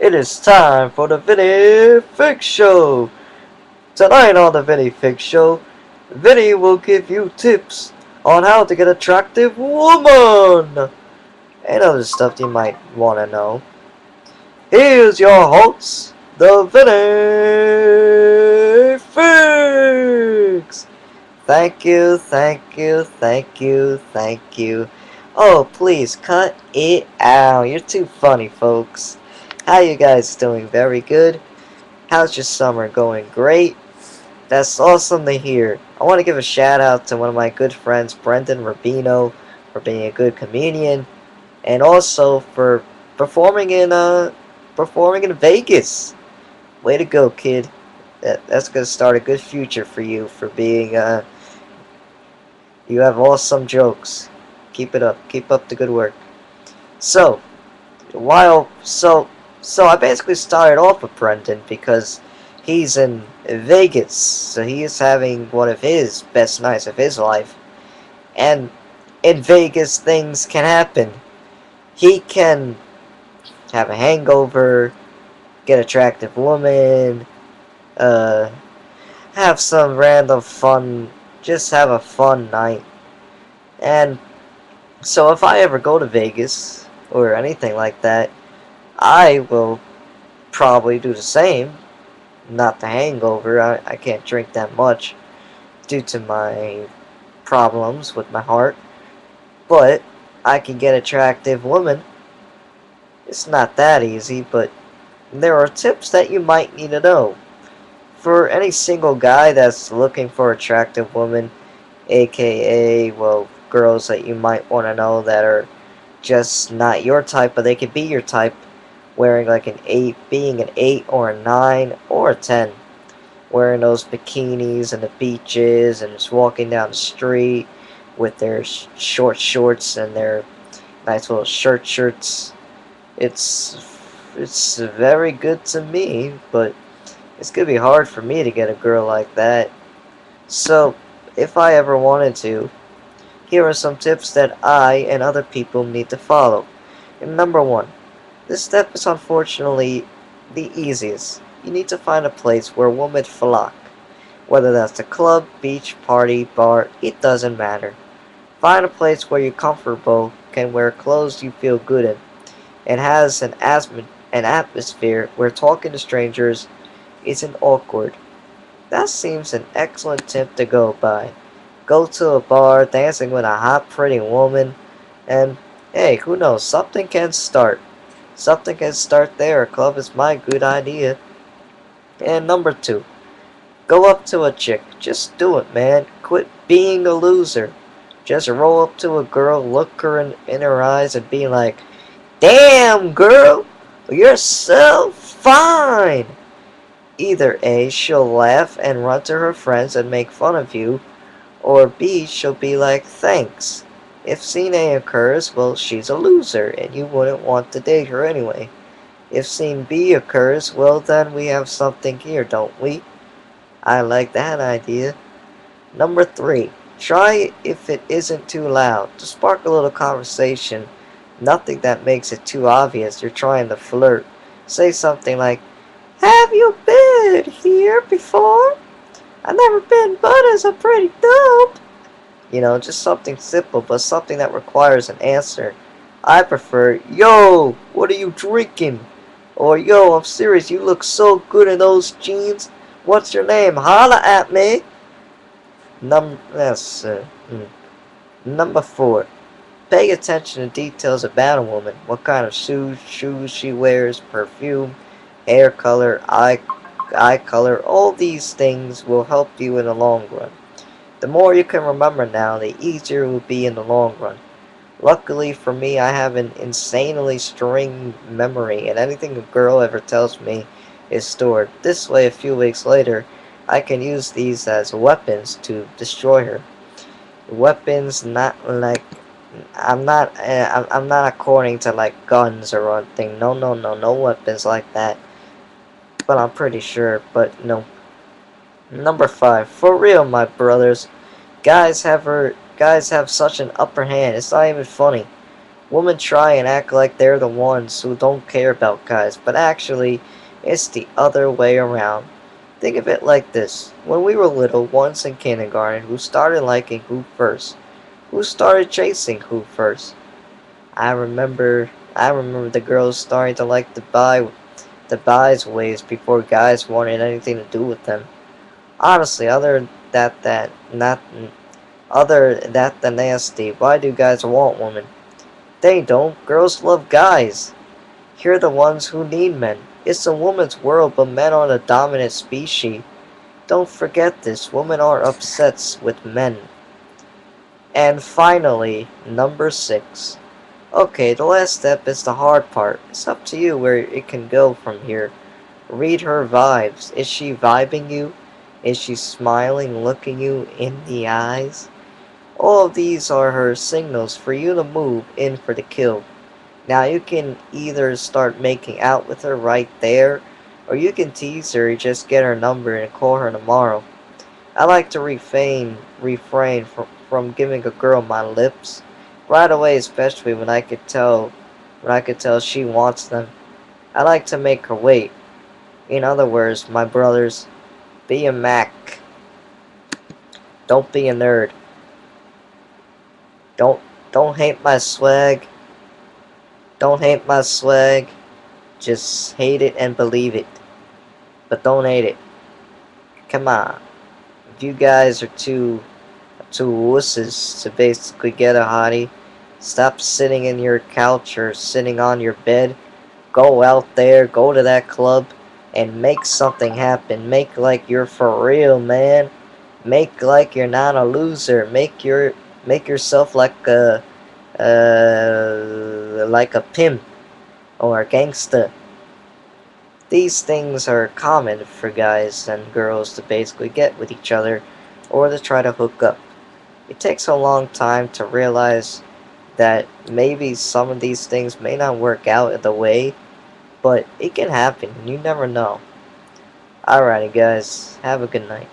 It is time for the Vinny Fix Show. Tonight on the Vinny Fix Show, Vinny will give you tips on how to get attractive woman and other stuff you might want to know. Here's your host, the Vinny Fix. Thank you, thank you, thank you, thank you. Oh, please cut it out. You're too funny, folks. How you guys doing? Very good. How's your summer going? Great. That's awesome to hear. I want to give a shout out to one of my good friends, Brendan Rubino, for being a good comedian, and also for performing in Vegas. Way to go, kid. That's gonna start a good future for you for being you have awesome jokes. Keep it up. Keep up the good work. So, while so I basically started off with Brendan because he's in Vegas, so he is having one of his best nights of his life. And in Vegas, things can happen. He can have a hangover, get attractive woman, uh, have some random fun, just have a fun night. And so if I ever go to Vegas or anything like that, I will probably do the same. Not the hangover, I can't drink that much due to my problems with my heart. But I can get attractive women. It's not that easy, but there are tips that you might need to know. For any single guy that's looking for attractive women, aka, well, girls that you might want to know that are just not your type, but they could be your type, wearing like an 8, being an 8 or a 9 or a 10, wearing those bikinis and the beaches and just walking down the street with their short shorts and their nice little shirts. It's very good to me, but it's gonna be hard for me to get a girl like that. So, if I ever wanted to, here are some tips that I and other people need to follow. And number 1, this step is unfortunately the easiest. You need to find a place where women flock. Whether that's a club, beach, party, bar, it doesn't matter. Find a place where you're comfortable, can wear clothes you feel good in, and has an atmosphere where talking to strangers isn't awkward. That seems an excellent tip to go by. Go to a bar, dancing with a hot, pretty woman, and hey, who knows, something can start. Something can start there. A club is my good idea. And number 2, go up to a chick. Just do it, man. Quit being a loser. Just roll up to a girl, look her in her eyes, and be like, "Damn, girl, you're so fine." Either A, she'll laugh and run to her friends and make fun of you, or B, she'll be like, "Thanks." If scene A occurs, well, she's a loser, and you wouldn't want to date her anyway. If scene B occurs, well, then we have something here, don't we? I like that idea. Number 3, try if it isn't too loud, to spark a little conversation. Nothing that makes it too obvious you're trying to flirt. Say something like, "Have you been here before? I've never been, but it's a pretty dope." Just something simple, but something that requires an answer. I prefer, "Yo, what are you drinking?" Or, "Yo, I'm serious, you look so good in those jeans. What's your name? Holla at me." That's Number 4. Pay attention to details about a woman. What kind of shoes she wears, perfume, hair color, eye color. All these things will help you in the long run. The more you can remember now, the easier it will be in the long run. Luckily for me, I have an insanely string memory, and anything a girl ever tells me is stored. This way, a few weeks later, I can use these as weapons to destroy her. Weapons, not like I'm not according to like guns or anything. No, no, no, no weapons like that. But I'm pretty sure. But no. Number 5, for real, my brothers. Guys have such an upper hand. It's not even funny. Women try and act like they're the ones who don't care about guys, but actually, it's the other way around. Think of it like this. When we were little, once in kindergarten, who started liking who first? Who started chasing who first? I remember the girls starting to like the guys' ways before guys wanted anything to do with them. Honestly, other that the nasty, why do guys want women? They don't. Girls love guys. You're the ones who need men. It's a woman's world, but men are the dominant species. Don't forget this. Women are upset with men. And finally, number 6. Okay, the last step is the hard part. It's up to you where it can go from here. Read her vibes. Is she vibing you? Is she smiling, looking you in the eyes? All of these are her signals for you to move in for the kill. Now you can either start making out with her right there, or you can tease her and just get her number and call her tomorrow. I like to refrain from giving a girl my lips right away, especially when I could tell she wants them. I like to make her wait. In other words, my brothers, be a Mac. Don't be a nerd. Don't don't hate my swag. Don't hate my swag. Just hate it and believe it. But don't hate it. Come on. If you guys are too wusses to basically get a hottie, stop sitting in your couch or sitting on your bed. Go out there, go to that club, and make something happen. Make like you're for real, man. Make like you're not a loser. Make yourself like a pimp or a gangster. These things are common for guys and girls to basically get with each other or to try to hook up. It takes a long time to realize that maybe some of these things may not work out the way, but it can happen. You never know. Alrighty, guys. Have a good night.